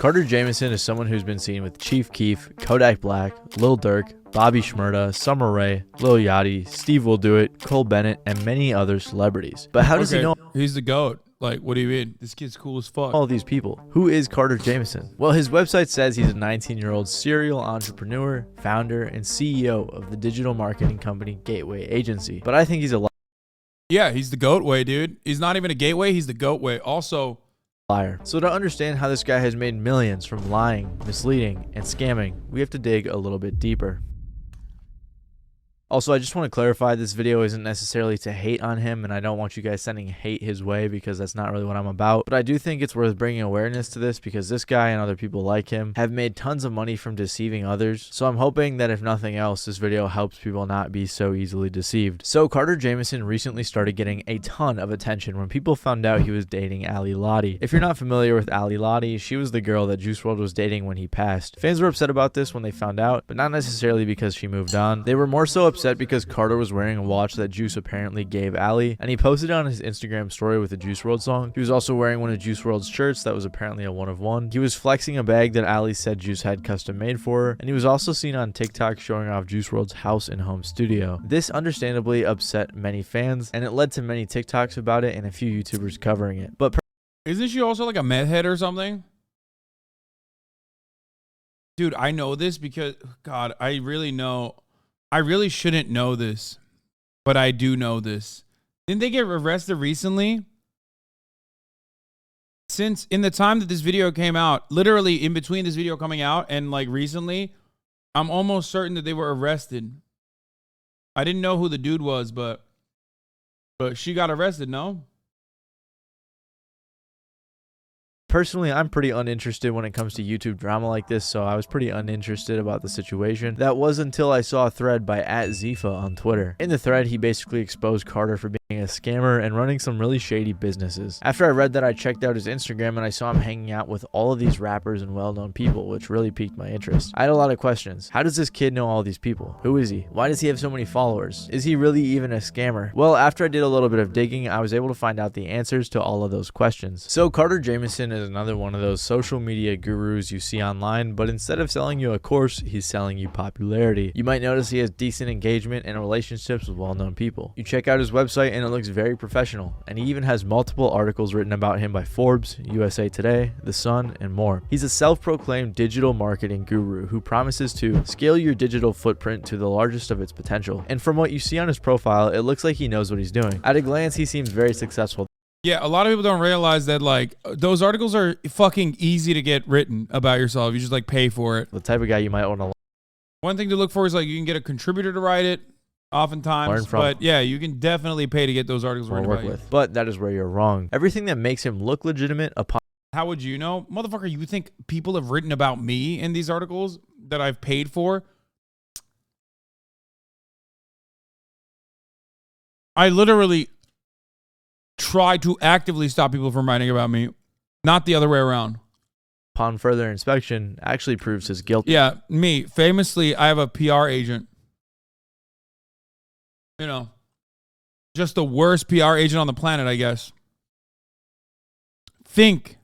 Carter Jamieson is someone who's been seen with Chief Keef, Kodak Black, Lil Durk, Bobby Shmurda, Summer Rae, Lil Yachty, Steve Will Do It, Cole Bennett, and many other celebrities. But how does he know he's the GOAT? Like, what do you mean? This kid's cool as fuck. all these people? Who is Carter Jamieson? Well, his website says he's a 19-year-old serial entrepreneur, founder, and CEO of the digital marketing company Gateway Agency. But I think he's a Yeah, he's the GOAT way, dude. He's not even a gateway, he's the GOAT way. Also, liar. So to understand how this guy has made millions from lying, misleading, and scamming, we have to dig a little bit deeper. Also, I just want to clarify, this video isn't necessarily to hate on him, and I don't want you guys sending hate his way because that's not really what I'm about. But I do think it's worth bringing awareness to this because this guy and other people like him have made tons of money from deceiving others. So I'm hoping that if nothing else, this video helps people not be so easily deceived. So Carter Jamieson recently started getting a ton of attention when people found out he was dating Ali Lottie. If you're not familiar with Ali Lottie, she was the girl that Juice WRLD was dating when he passed. Fans were upset about this when they found out, but not necessarily because she moved on. They were more so upset because Carter was wearing a watch that Juice apparently gave Ali, and he posted it on his Instagram story with a Juice WRLD song. He was also wearing one of Juice WRLD's shirts that was apparently a one of one. He was flexing a bag that Ali said Juice had custom made for her, and he was also seen on TikTok showing off Juice WRLD's house and home studio. This understandably upset many fans, and it led to many TikToks about it and a few YouTubers covering it. But isn't she also like a meth head or something? Dude, I know this because, God, I really shouldn't know this, but I do know this. Didn't they get arrested recently? Since in the time that this video came out, literally in between this video coming out and like recently, I'm almost certain that they were arrested. I didn't know who the dude was, but she got arrested, no? personally, I'm pretty uninterested when it comes to YouTube drama like this, so I was pretty uninterested about the situation. That was until I saw a thread by @Zifa on Twitter. In the thread, he basically exposed Carter for being a scammer and running some really shady businesses. After I read that, I checked out his Instagram and I saw him hanging out with all of these rappers and well-known people, which really piqued my interest. I had a lot of questions. How does this kid know all these people? Who is he? Why does he have so many followers? Is he really even a scammer? Well, after I did a little bit of digging, I was able to find out the answers to all of those questions. So Carter Jamieson is another one of those social media gurus you see online, but instead of selling you a course, he's selling you popularity. You might notice he has decent engagement and relationships with well-known people. You check out his website and it looks very professional, and he even has multiple articles written about him by Forbes, USA Today, The Sun, and more. He's a self-proclaimed digital marketing guru who promises to scale your digital footprint to the largest of its potential. And from what you see on his profile, it looks like he knows what he's doing. At a glance, he seems very successful. Yeah, a lot of people don't realize that, like, those articles are fucking easy to get written about yourself. You just, like, pay for it. The type of guy you might want to One thing to look for is, like, you can get a contributor to write it, oftentimes. learn from. But, yeah, you can definitely pay to get those articles written about you. But that is where you're wrong. Everything that makes him look legitimate upon... How would you know? Motherfucker, you think people have written about me in these articles that I've paid for? I literally try to actively stop people from writing about me, not the other way around. Upon further inspection, actually proves his guilt. Yeah, me. Famously, I have a PR agent. You know, just the worst PR agent on the planet, I guess. Think.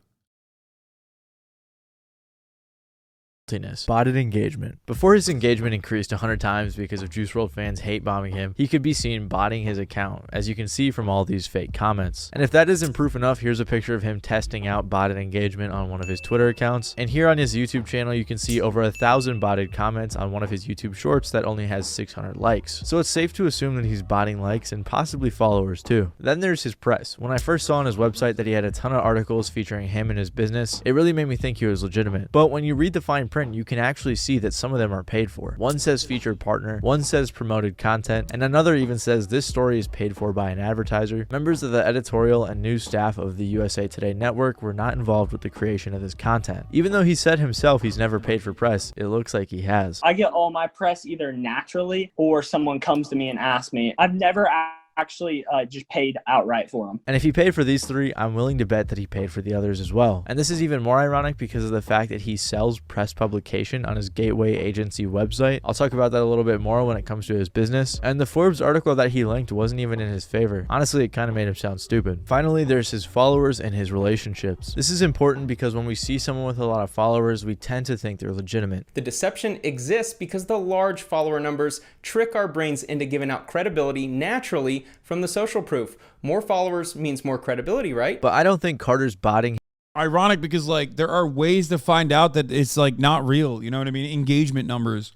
Botted engagement. Before his engagement increased 100 times because of Juice WRLD fans hate bombing him, he could be seen botting his account, as you can see from all these fake comments. And if that isn't proof enough, here's a picture of him testing out botted engagement on one of his Twitter accounts. And here on his YouTube channel, you can see over 1,000 botted comments on one of his YouTube shorts that only has 600 likes. So it's safe to assume that he's botting likes and possibly followers too. Then there's his press. When I first saw on his website that he had a ton of articles featuring him and his business, it really made me think he was legitimate. But when you read the fine print, you can actually see that some of them are paid for. One says featured partner, one says promoted content, and another even says this story is paid for by an advertiser. Members of the editorial and news staff of the USA Today network were not involved with the creation of this content. Even though he said himself he's never paid for press, it looks like he has. I get all my press either naturally or someone comes to me and asks me. I've never actually just paid outright for them. And if he paid for these 3, I'm willing to bet that he paid for the others as well. And this is even more ironic because of the fact that he sells press publication on his Gateway Agency website. I'll talk about that a little bit more when it comes to his business. And the Forbes article that he linked wasn't even in his favor. Honestly, it kind of made him sound stupid. Finally, there's his followers and his relationships. This is important because when we see someone with a lot of followers, we tend to think they're legitimate. The deception exists because the large follower numbers trick our brains into giving out credibility naturally from the social proof. More followers means more credibility, right? But I don't think Carter's botting. Ironic because like there are ways to find out that it's like not real. You know what I mean? Engagement numbers.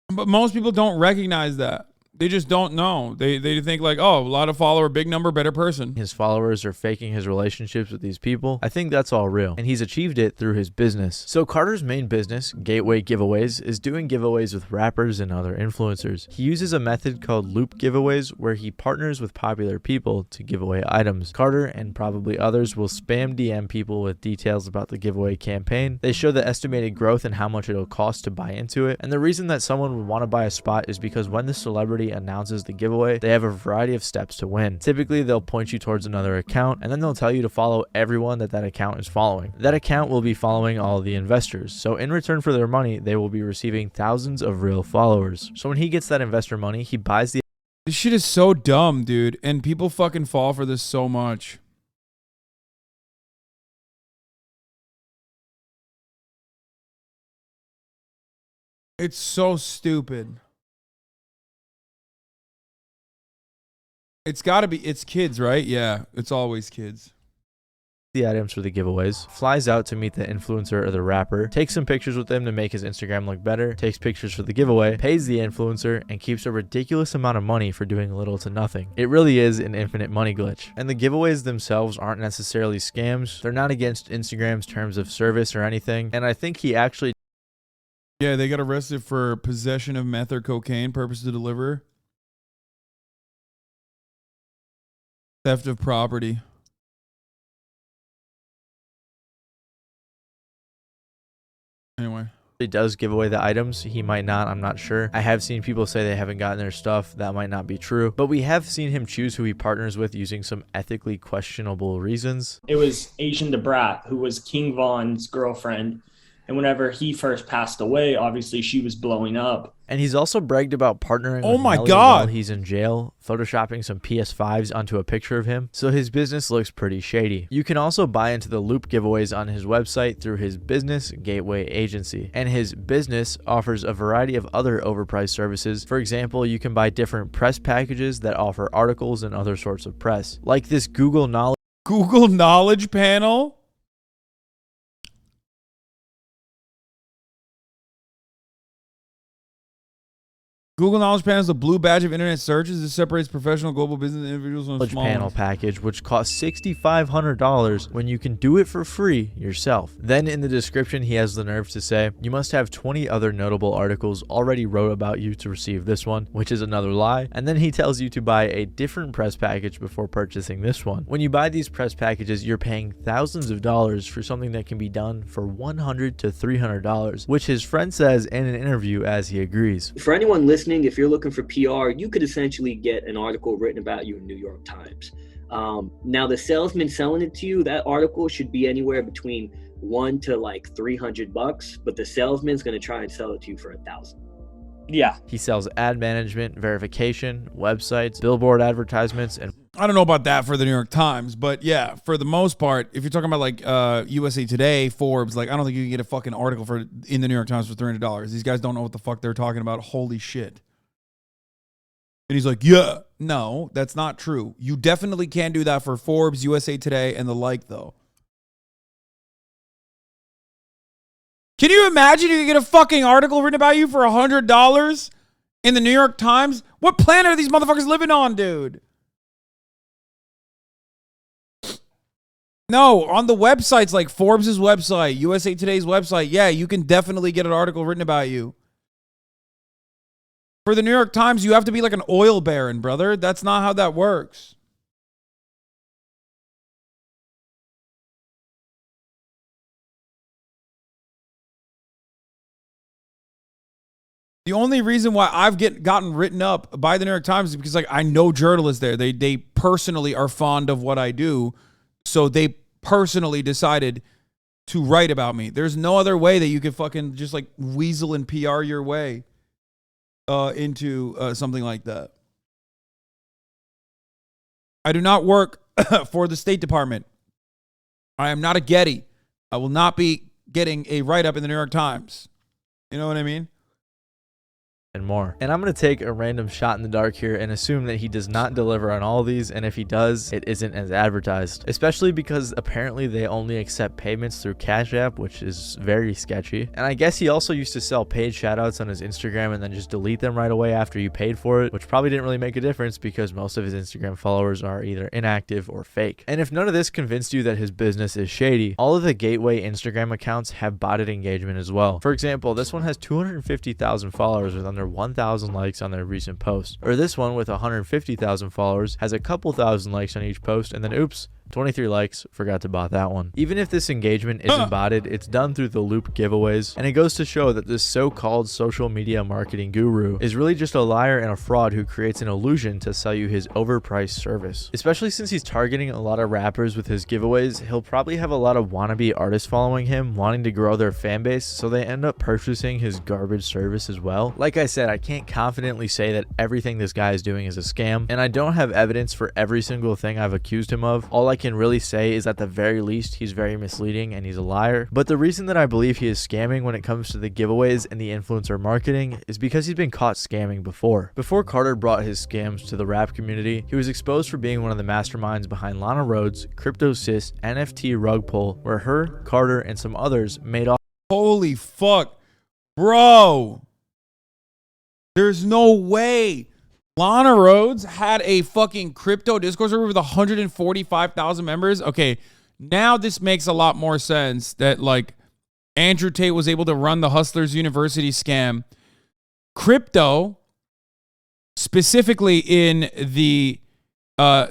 But most people don't recognize that. They just don't know. They think like, oh, a lot of follower, big number, better person. His followers are faking his relationships with these people. I think that's all real. And he's achieved it through his business. So Carter's main business, Gateway Giveaways, is doing giveaways with rappers and other influencers. He uses a method called loop giveaways where he partners with popular people to give away items. Carter and probably others will spam DM people with details about the giveaway campaign. They show the estimated growth and how much it'll cost to buy into it. And the reason that someone would want to buy a spot is because when the celebrity announces the giveaway, they have a variety of steps to win. Typically, they'll point you towards another account, and then they'll tell you to follow everyone that account is following. That account will be following all of the investors. So in return for their money, they will be receiving thousands of real followers. So when he gets that investor money, he buys the... This shit is so dumb, dude. And people fucking fall for this so much. It's so stupid. It's gotta be, it's kids, right? Yeah, it's always kids. The items for the giveaways, flies out to meet the influencer or the rapper, takes some pictures with them to make his Instagram look better, takes pictures for the giveaway, pays the influencer, and keeps a ridiculous amount of money for doing little to nothing. It really is an infinite money glitch. And the giveaways themselves aren't necessarily scams. They're not against Instagram's terms of service or anything. And I think he actually... Yeah, they got arrested for possession of meth or cocaine, purpose to deliver. Theft of property. Anyway. He does give away the items. He might not. I'm not sure. I have seen people say they haven't gotten their stuff. That might not be true. But we have seen him choose who he partners with using some ethically questionable reasons. It was Asian DeBrat, who was King Von's girlfriend. And whenever he first passed away, obviously she was blowing up. And he's also bragged about partnering oh with my Nelly God. while he's in jail, photoshopping some PS5s onto a picture of him. So his business looks pretty shady. You can also buy into the loop giveaways on his website through his business, Gateway Agency. And his business offers a variety of other overpriced services. For example, you can buy different press packages that offer articles and other sorts of press. Like this Google Knowledge panel? Google Knowledge Panel is the blue badge of internet searches. This separates professional global business individuals from small panel ones. package, which costs $6,500 when you can do it for free yourself. Then in the description, he has the nerve to say, you must have 20 other notable articles already wrote about you to receive this one, which is another lie. And then he tells you to buy a different press package before purchasing this one. When you buy these press packages, you're paying thousands of dollars for something that can be done for $100 to $300, which his friend says in an interview as he agrees. For anyone listening, if you're looking for PR, you could essentially get an article written about you in New York Times. Now, the salesman selling it to you, that article should be anywhere between $100 to like $300, but the salesman's going to try and sell it to you for $1,000. Yeah. He sells ad management, verification, websites, billboard advertisements, and I don't know about that for the New York Times, but yeah, for the most part, if you're talking about like USA Today, Forbes, like I don't think you can get a fucking article in the New York Times for $300. These guys don't know what the fuck they're talking about. Holy shit. And he's like, yeah, no, that's not true. You definitely can do that for Forbes, USA Today, and the like, though. Can you imagine you could get a fucking article written about you for $100 in the New York Times? What planet are these motherfuckers living on, dude? No, on the websites like Forbes' website, USA Today's website, yeah, you can definitely get an article written about you. For the New York Times, you have to be like an oil baron, brother. That's not how that works. The only reason why I've gotten written up by the New York Times is because like I know journalists there. They personally are fond of what I do, so they personally decided to write about me. There's no other way that you could fucking just like weasel and PR your way into something like that. I do not work for the State Department. I am not a Getty. I will not be getting a write-up in the New York Times. You know what I mean? And more. And I'm going to take a random shot in the dark here and assume that he does not deliver on all of these, and if he does, it isn't as advertised. Especially because apparently they only accept payments through Cash App, which is very sketchy. And I guess he also used to sell paid shoutouts on his Instagram and then just delete them right away after you paid for it, which probably didn't really make a difference because most of his Instagram followers are either inactive or fake. And if none of this convinced you that his business is shady, all of the gateway Instagram accounts have botted engagement as well. For example, this one has 250,000 followers with under 1,000 likes on their recent post, or this one with 150,000 followers has a couple thousand likes on each post, and then oops, 23 likes, forgot to bot that one. Even if this engagement isn't botted, it's done through the Loop giveaways, and it goes to show that this so-called social media marketing guru is really just a liar and a fraud who creates an illusion to sell you his overpriced service. Especially since he's targeting a lot of rappers with his giveaways, he'll probably have a lot of wannabe artists following him, wanting to grow their fan base, so they end up purchasing his garbage service as well. Like I said, I can't confidently say that everything this guy is doing is a scam, and I don't have evidence for every single thing I've accused him of. All I can really say is at the very least he's very misleading and he's a liar. But the reason that I believe he is scamming when it comes to the giveaways and the influencer marketing is because he's been caught scamming before. Before Carter brought his scams to the rap community, he was exposed for being one of the masterminds behind Lana Rhoades' CryptoSys NFT rug pull, where her, Carter, and some others made off. Holy fuck, bro. There's no way. Lana Rhoades had a fucking crypto Discord server with 145,000 members. Okay, now this makes a lot more sense that like Andrew Tate was able to run the Hustlers University scam. Crypto, specifically in the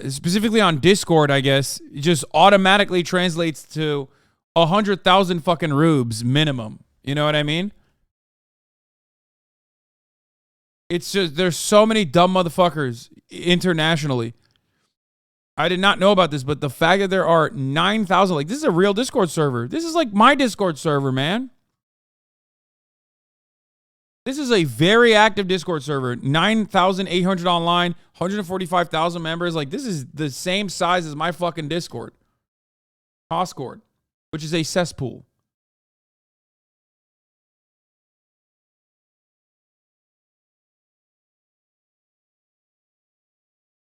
specifically on Discord, I guess, just automatically translates to 100,000 fucking rubes minimum. You know what I mean? It's just, there's so many dumb motherfuckers internationally. I did not know about this, but the fact that there are 9,000, like this is a real Discord server. This is like my Discord server, man. This is a very active Discord server. 9,800 online, 145,000 members. Like this is the same size as my fucking Discord. Discord, which is a cesspool.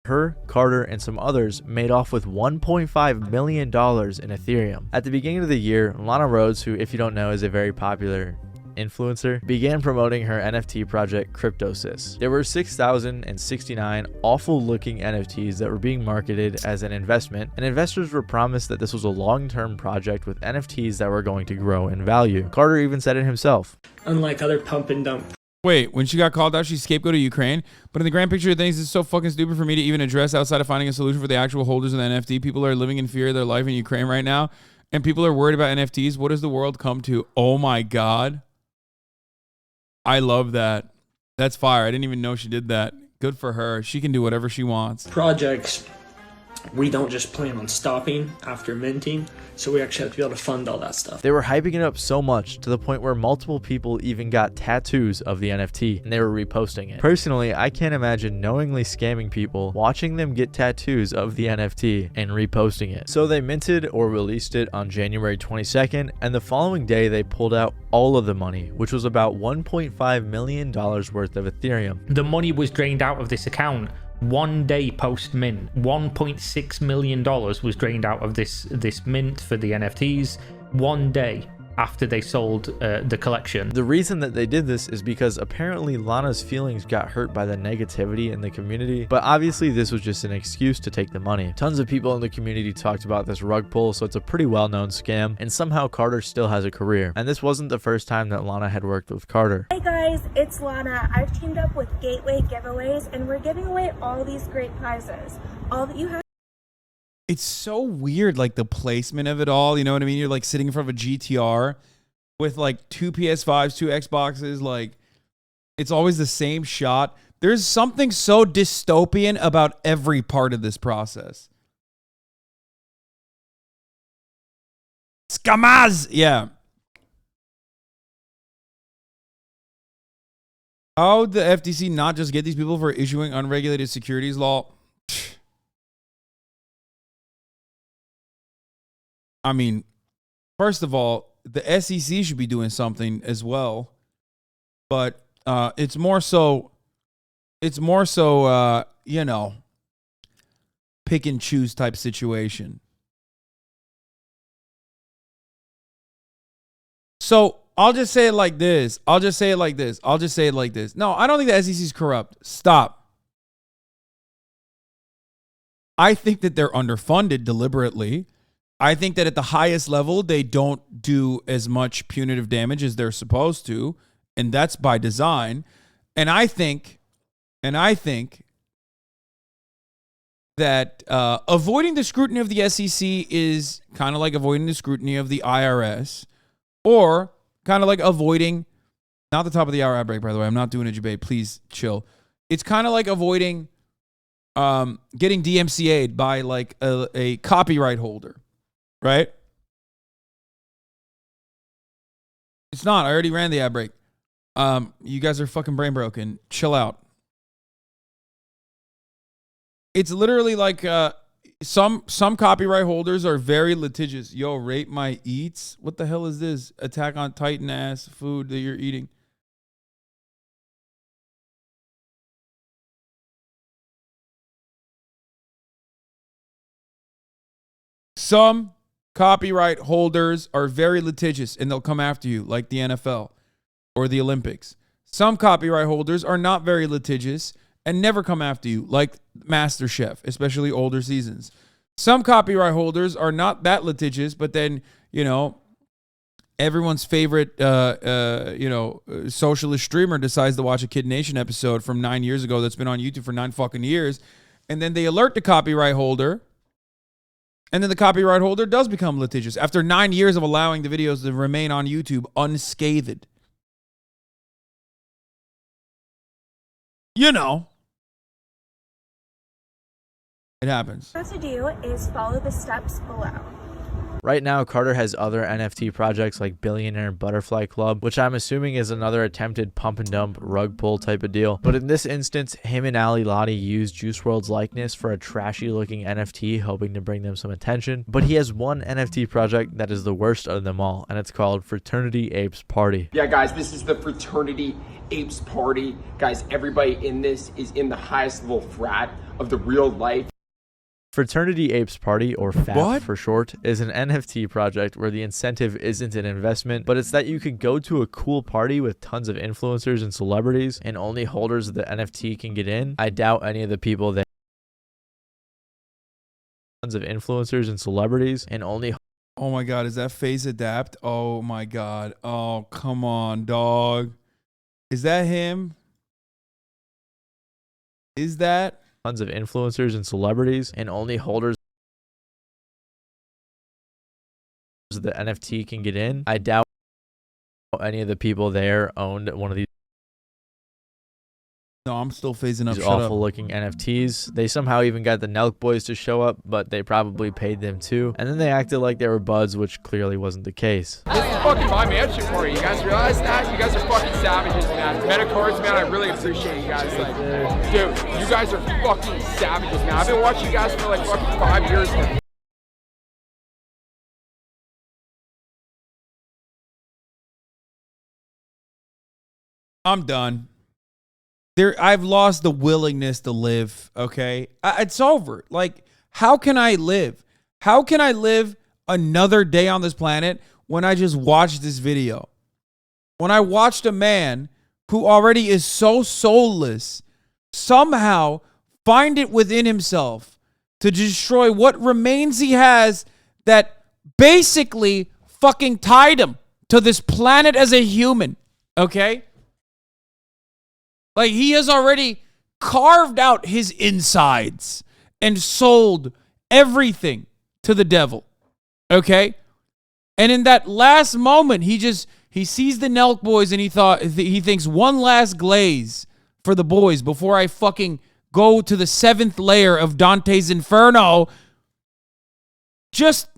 Her, Carter, and some others made off with $1.5 million in Ethereum. At the beginning of the year, Lana Rhoades, who if you don't know is a very popular influencer, began promoting her NFT project CryptoSys. There were 6,069 awful looking NFTs that were being marketed as an investment, and investors were promised that this was a long-term project with NFTs that were going to grow in value. Carter even said it himself. Unlike other pump and dump. Wait, when she got called out, she scapegoated Ukraine. But in the grand picture of things, it's so fucking stupid for me to even address outside of finding a solution for the actual holders of the NFT. People are living in fear of their life in Ukraine right now, and people are worried about NFTs. What does the world come to? Oh my God. I love that. That's fire. I didn't even know she did that. Good for her. She can do whatever she wants. Projects, we don't just plan on stopping after minting, so we actually have to be able to fund all that stuff. They were hyping it up so much to the point where multiple people even got tattoos of the NFT and they were reposting it. Personally, I can't imagine knowingly scamming people, watching them get tattoos of the NFT and reposting it. So they minted or released it on January 22nd, and the following day they pulled out all of the money, which was about $1.5 million worth of Ethereum. The money was drained out of this account. One day post mint, $1.6 million was drained out of this mint for the NFTs. One day after they sold the collection. The reason that they did this is because apparently Lana's feelings got hurt by the negativity in the community, but obviously this was just an excuse to take the money. Tons of people in the community talked about this rug pull, so it's a pretty well-known scam, and somehow Carter still has a career. And this wasn't the first time that Lana had worked with Carter. Hey guys, it's Lana. I've teamed up with Gateway Giveaways and we're giving away all these great prizes. All that you have. It's so weird, like the placement of it all. You know what I mean? You're like sitting in front of a GTR with like two PS5s, two Xboxes. Like It's always the same shot. There's something so dystopian about every part of this process. Skamaz! Yeah. How would the FTC not just get these people for issuing unregulated securities law? I mean, first of all, the SEC should be doing something as well. But it's more so, you know, pick and choose type situation. So I'll just say it like this. No, I don't think the SEC is corrupt. Stop. I think that they're underfunded deliberately. I think that at the highest level, they don't do as much punitive damage as they're supposed to. And that's by design. And I think that avoiding the scrutiny of the SEC is kind of like avoiding the scrutiny of the IRS, or kind of like avoiding, not the top of the hour ad break, by the way. I'm not doing a debate. Please chill. It's kind of like avoiding getting DMCA'd by like a copyright holder, right? It's not. I already ran the ad break. You guys are fucking brain broken. Chill out. It's literally like some copyright holders are very litigious. Yo, rate my eats. What the hell is this? Attack on Titan ass food that you're eating. Some copyright holders are very litigious and they'll come after you, like the NFL or the Olympics. Some copyright holders are not very litigious and never come after you, like MasterChef, especially older seasons. Some copyright holders are not that litigious, but then, you know, everyone's favorite, socialist streamer decides to watch a Kid Nation episode from 9 years ago that's been on YouTube for 9 fucking years, and then they alert the copyright holder, and then the copyright holder does become litigious after 9 years of allowing the videos to remain on YouTube unscathed. You know. It happens. What to do is follow the steps below. Right now, Carter has other NFT projects like Billionaire Butterfly Club, which I'm assuming is another attempted pump and dump rug pull type of deal. But in this instance, him and Ali Lottie used Juice WRLD's likeness for a trashy looking NFT, hoping to bring them some attention. But he has one NFT project that is the worst of them all, and it's called Fraternity Apes Party. Yeah, guys, this is the Fraternity Apes Party. Guys, everybody in this is in the highest level frat of the real life. Fraternity Apes Party, or FAP for short, is an NFT project where the incentive isn't an investment, but it's that you could go to a cool party with tons of influencers and celebrities, and only holders of the NFT can get in. I doubt any of the people that tons of influencers and celebrities, and only. Oh my God, is that Phase Adapt? Oh my God. Oh, come on, dog. Is that him? Is that? Tons of influencers and celebrities, and only holders of the NFT can get in. I doubt any of the people there owned one of these. No, I'm still phasing up. These awful looking NFTs. They somehow even got the Nelk boys to show up, but they probably paid them too. And then they acted like they were buds, which clearly wasn't the case. This is fucking my mansion for you. You guys realize that? You guys are fucking savages, man. Metacards, man, I really appreciate you guys. Like, dude, you guys are fucking savages, man. I've been watching you guys for like fucking 5 years now. I'm done. I've lost the willingness to live, okay? It's over. Like, how can I live? How can I live another day on this planet when I just watched this video? When I watched a man who already is so soulless somehow find it within himself to destroy what remains he has that basically fucking tied him to this planet as a human, okay? Like, he has already carved out his insides and sold everything to the devil, okay? And in that last moment, he just He sees the Nelk boys and he thinks one last glaze for the boys before I fucking go to the 7th layer of Dante's Inferno. Just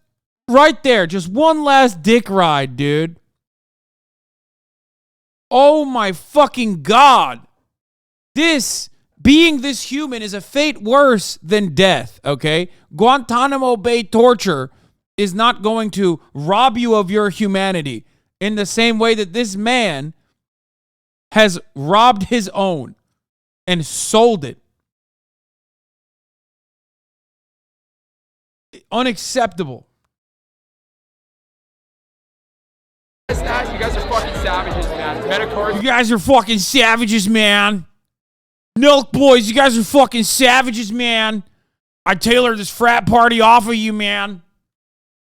right there. Just one last dick ride, dude. Oh my fucking God. Being this human is a fate worse than death, okay? Guantanamo Bay torture is not going to rob you of your humanity in the same way that this man has robbed his own and sold it. Unacceptable. You guys are fucking savages, man. Metacards. You guys are fucking savages, man. Milk boys, you guys are fucking savages, man. I tailored this frat party off of you, man.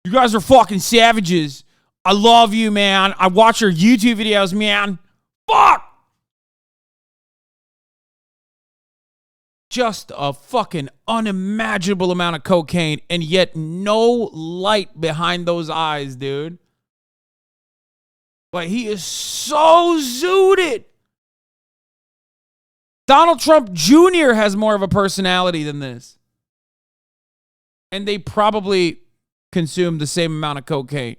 You guys are fucking savages. I love you, man. I watch your YouTube videos, man. Fuck! Just a fucking unimaginable amount of cocaine and yet no light behind those eyes, dude. Like, he is so zooted. Donald Trump Jr. has more of a personality than this. And they probably consume the same amount of cocaine.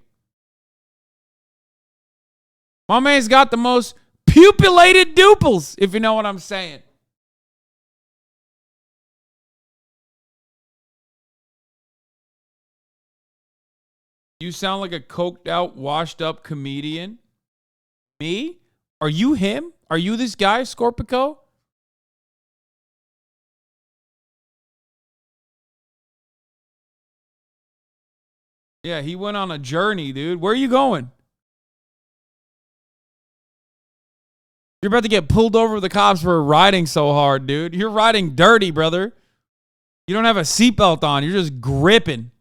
My man's got the most pupulated duples, if you know what I'm saying. You sound like a coked out, washed up comedian. Me? Are you him? Are you this guy, Scorpico? Yeah, he went on a journey, dude. Where are you going? You're about to get pulled over with the cops for riding so hard, dude. You're riding dirty, brother. You don't have a seatbelt on. You're just gripping.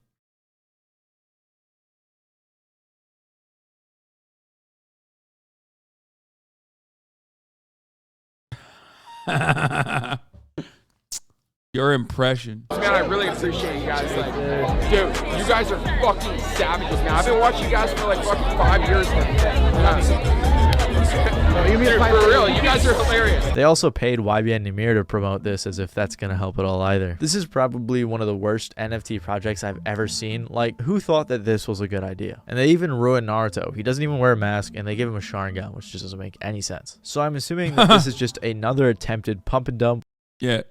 Your impression. Man, I really appreciate you guys. Like, dude, you guys are fucking savages, man. I've been watching you guys for like fucking 5 years now. For real, you guys are hilarious. They also paid YBN Namir to promote this, as if that's gonna help at all either. This is probably one of the worst NFT projects I've ever seen. Like, who thought that this was a good idea? And they even ruined Naruto. He doesn't even wear a mask, and they give him a Sharingan, which just doesn't make any sense. So I'm assuming that this is just another attempted pump and dump. Yeah.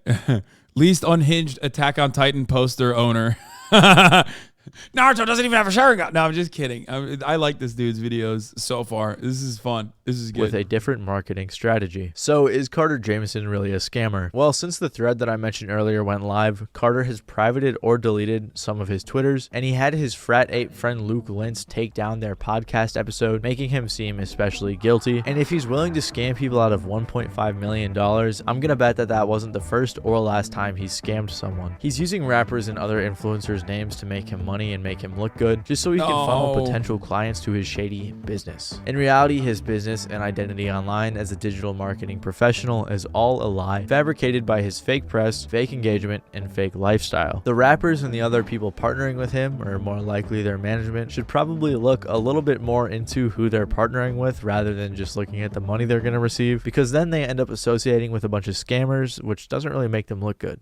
Least unhinged Attack on Titan poster owner. Naruto doesn't even have a Sharingan. No, I'm just kidding. I like this dude's videos so far. This is fun. This is good. With a different marketing strategy. So is Carter Jamieson really a scammer? Well, since the thread that I mentioned earlier went live, Carter has privated or deleted some of his Twitters, and he had his frat ape friend Luke Lentz take down their podcast episode, making him seem especially guilty. And if he's willing to scam people out of $1.5 million, I'm gonna bet that that wasn't the first or last time he's scammed someone. He's using rappers and other influencers' names to make him money and make him look good, just so he can funnel potential clients to his shady business. In reality, his business and identity online as a digital marketing professional is all a lie, fabricated by his fake press, fake engagement, and fake lifestyle. The rappers and the other people partnering with him, or more likely their management, should probably look a little bit more into who they're partnering with rather than just looking at the money they're going to receive, because then they end up associating with a bunch of scammers, which doesn't really make them look good.